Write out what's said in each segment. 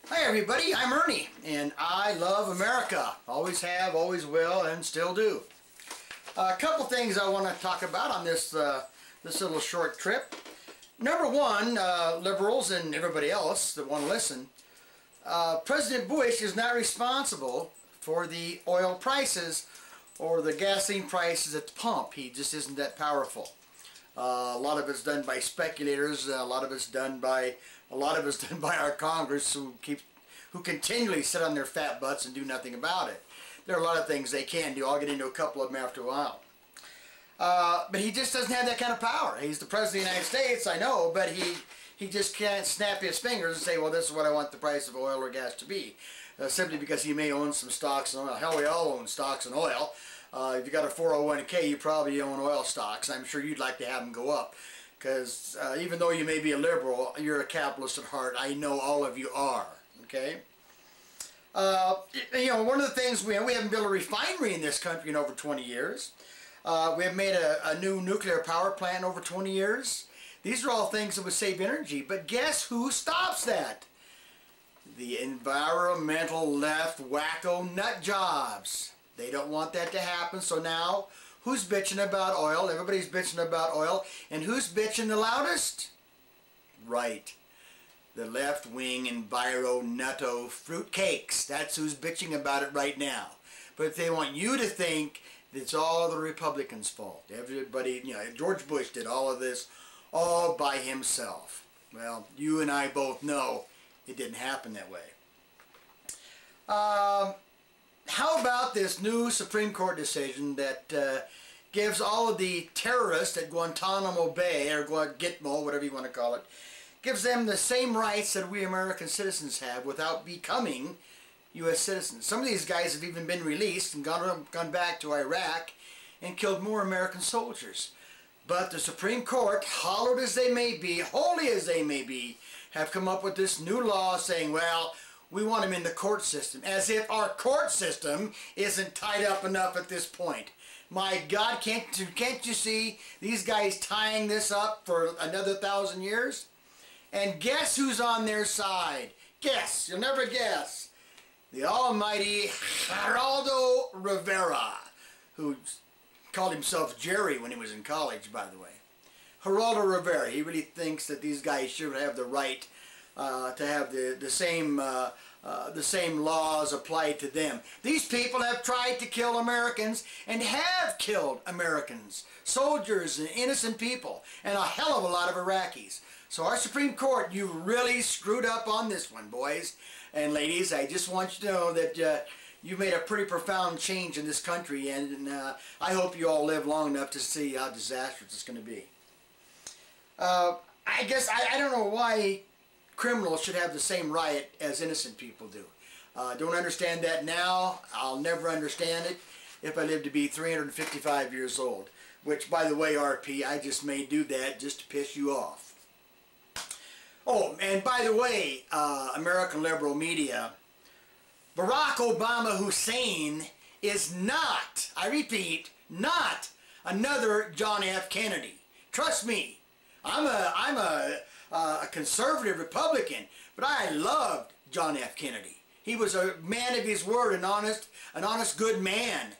Hi everybody, I'm Ernie, and I love America. Always have, always will, and still do. A couple things I want to talk about on this little short trip. Number one, liberals and everybody else that want to listen, President Bush is not responsible for the oil prices or the gasoline prices at the pump. He just isn't that powerful. A lot of it's done by speculators. A lot of it's done by our Congress who continually sit on their fat butts and do nothing about it. There are a lot of things they can do. I'll get into a couple of them after a while. But he just doesn't have that kind of power. He's the President of the United States, I know, but he just can't snap his fingers and say, well, this is what I want the price of oil or gas to be. Simply because he may own some stocks in oil. Hell, we all own stocks in oil. If you got a 401k, you probably own oil stocks. I'm sure you'd like to have them go up. Because even though you may be a liberal, you're a capitalist at heart. I know all of you are. Okay? You know, one of the things, we haven't built a refinery in this country in over 20 years. We have made a new nuclear power plant in over 20 years. These are all things that would save energy. But guess who stops that? The environmental left wacko nut jobs. They don't want that to happen, so now who's bitching about oil? Everybody's bitching about oil. And who's bitching the loudest? Right. The left-wing enviro nutto fruitcakes. That's who's bitching about it right now. But they want you to think it's all the Republicans' fault. Everybody, you know, George Bush did all of this all by himself. Well, you and I both know it didn't happen that way. How about this new Supreme Court decision that gives all of the terrorists at Guantanamo Bay, or Gitmo, whatever you want to call it, gives them the same rights that we American citizens have without becoming U.S. citizens. Some of these guys have even been released and gone back to Iraq and killed more American soldiers. But the Supreme Court, hallowed as they may be, holy as they may be, have come up with this new law saying, well, we want them in the court system, as if our court system isn't tied up enough at this point. My God, can't you see these guys tying this up for another 1,000 years? And guess who's on their side? Guess. You'll never guess. The almighty Geraldo Rivera, who called himself Jerry when he was in college, by the way. Geraldo Rivera, he really thinks that these guys should have the right to have the same laws applied to them. These people have tried to kill Americans and have killed Americans, soldiers and innocent people, and a hell of a lot of Iraqis. So our Supreme Court, you really screwed up on this one, boys and ladies. I just want you to know that you made a pretty profound change in this country, and I hope you all live long enough to see how disastrous it's going to be. I guess I don't know why criminals should have the same right as innocent people do. Don't understand that now. I'll never understand it if I live to be 355 years old. Which, by the way, RP, I just may do that just to piss you off. Oh, and by the way, American liberal media, Barack Obama Hussein is not, I repeat, not another John F. Kennedy. Trust me, I'm a conservative Republican, but I loved John F. Kennedy. He was a man of his word, an honest good man.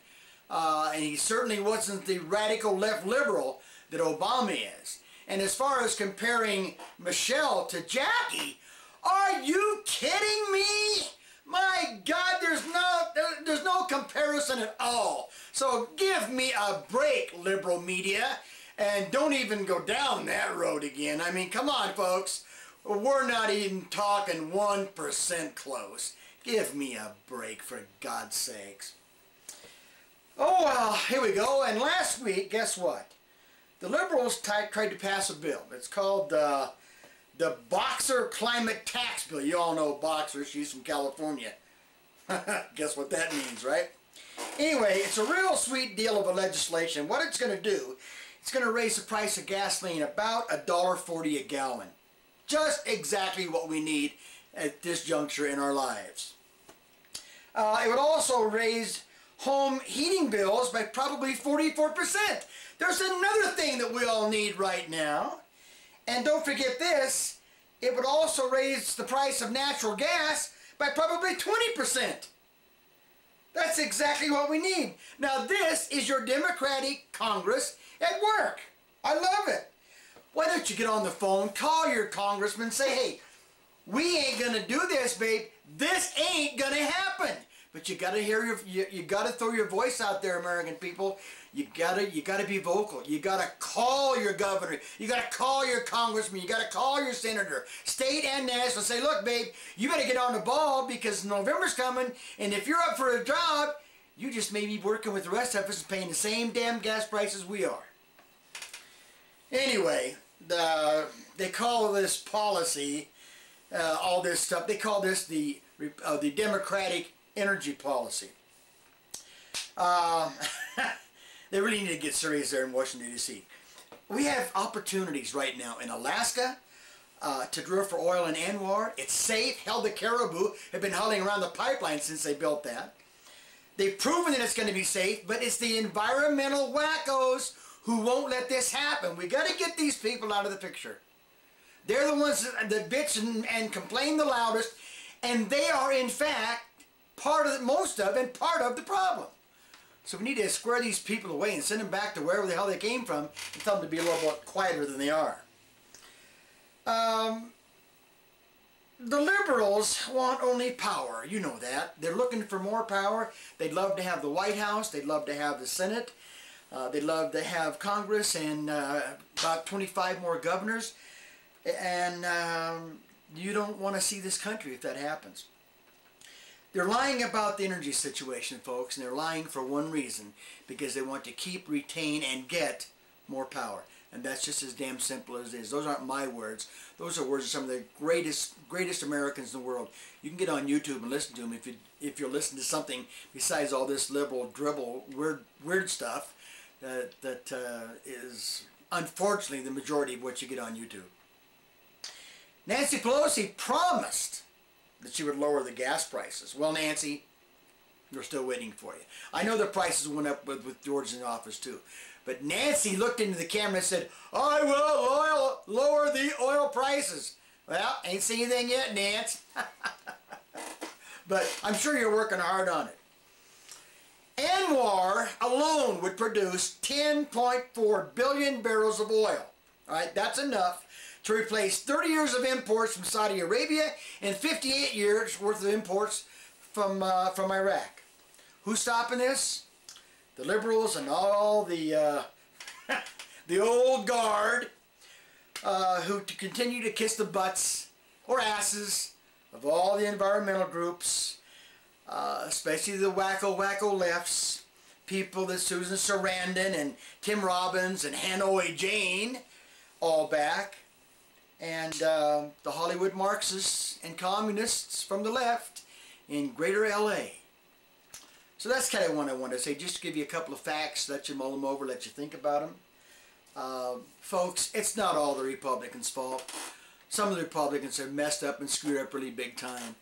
And he certainly wasn't the radical left liberal that Obama is. And as far as comparing Michelle to Jackie, are you kidding me? My God, there's no comparison at all. So give me a break, liberal media, and don't even go down that road again. I mean, come on, folks. We're not even talking 1% close. Give me a break, for God's sakes. Oh, well, here we go. And last week, guess what? The liberals tried to pass a bill. It's called the Boxer Climate Tax Bill. You all know Boxer. She's from California. Guess what that means, right? Anyway, it's a real sweet deal of a legislation. What it's going to do, it's going to raise the price of gasoline about $1.40 a gallon. Just exactly what we need at this juncture in our lives. It would also raise home heating bills by probably 44%. There's another thing that we all need right now. And don't forget this, it would also raise the price of natural gas by probably 20%. That's exactly what we need. Now this is your Democratic Congress at work. I love it. Why don't you get on the phone, call your congressman, say, hey, we ain't gonna do this, babe. This ain't gonna happen. But you gotta hear you gotta throw your voice out there, American people. You gotta be vocal. You gotta call your governor. You gotta call your congressman. You gotta call your senator, state and national. Say, look, babe, you better get on the ball because November's coming, and if you're up for a job, you just may be working with the rest of us paying the same damn gas prices we are. Anyway, they call this policy, all this stuff, they call this the Democratic energy policy. They really need to get serious there in Washington, D.C. We have opportunities right now in Alaska to drill for oil in ANWR. It's safe. Hell, the caribou have been hauling around the pipeline since they built that. They've proven that it's going to be safe, but it's the environmental wackos who won't let this happen. We got to get these people out of the picture. They're the ones that bitch and complain the loudest, and they are in fact part of the, part of the problem. So we need to square these people away and send them back to wherever the hell they came from and tell them to be a little bit quieter than they are. The liberals want only power. You know that. They're looking for more power. They'd love to have the White House. They'd love to have the Senate. They'd love to have Congress and about 25 more governors. And you don't want to see this country if that happens. They're lying about the energy situation, folks, and they're lying for one reason, because they want to keep, retain, and get more power. And that's just as damn simple as it is. Those aren't my words. Those are words of some of the greatest Americans in the world. You can get on YouTube and listen to them if you'll listen to something besides all this liberal dribble, weird stuff that is unfortunately the majority of what you get on YouTube. Nancy Pelosi promised that she would lower the gas prices. Well, Nancy, we're still waiting for you. I know the prices went up with George in office too. But Nancy looked into the camera and said, I will lower the oil prices. Well, ain't seen anything yet, Nance. But I'm sure you're working hard on it. ANWR alone would produce 10.4 billion barrels of oil. All right, that's enough to replace 30 years of imports from Saudi Arabia and 58 years worth of imports from Iraq. Who's stopping this? The liberals and all the the old guard who continue to kiss the butts or asses of all the environmental groups, especially the wacko lefts, people that Susan Sarandon and Tim Robbins and Hanoi Jane all back, and the Hollywood Marxists and communists from the left in greater LA. So that's kind of what I want to say, just to give you a couple of facts, let you mull them over, let you think about them. Folks, it's not all the Republicans' fault. Some of the Republicans have messed up and screwed up really big time.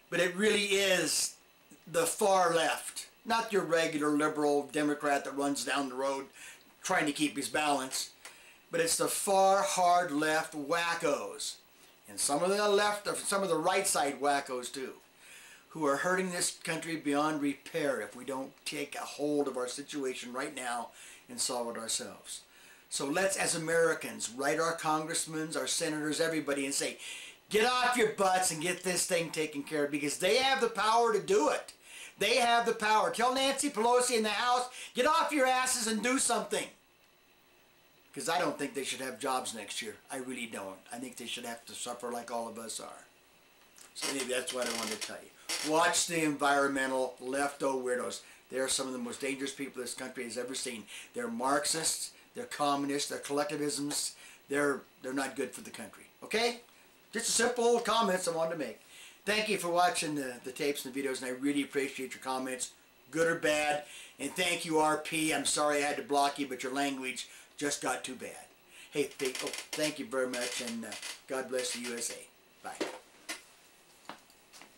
But it really is the far left, not your regular liberal Democrat that runs down the road trying to keep his balance. But it's the far hard left wackos, and some of the left, some of the right side wackos too, who are hurting this country beyond repair if we don't take a hold of our situation right now and solve it ourselves. So let's, as Americans, write our congressmen, our senators, everybody, and say, get off your butts and get this thing taken care of, because they have the power to do it. They have the power. Tell Nancy Pelosi in the House, get off your asses and do something. Because I don't think they should have jobs next year. I really don't. I think they should have to suffer like all of us are. So maybe that's what I wanted to tell you. Watch the environmental lefto weirdos. They are some of the most dangerous people this country has ever seen. They're Marxists, they're communists, they're collectivisms. They're not good for the country. Okay? Just a simple comments I wanted to make. Thank you for watching the tapes and the videos, and I really appreciate your comments, good or bad. And thank you, RP. I'm sorry I had to block you, but your language just got too bad. Hey, thank you very much, and God bless the USA.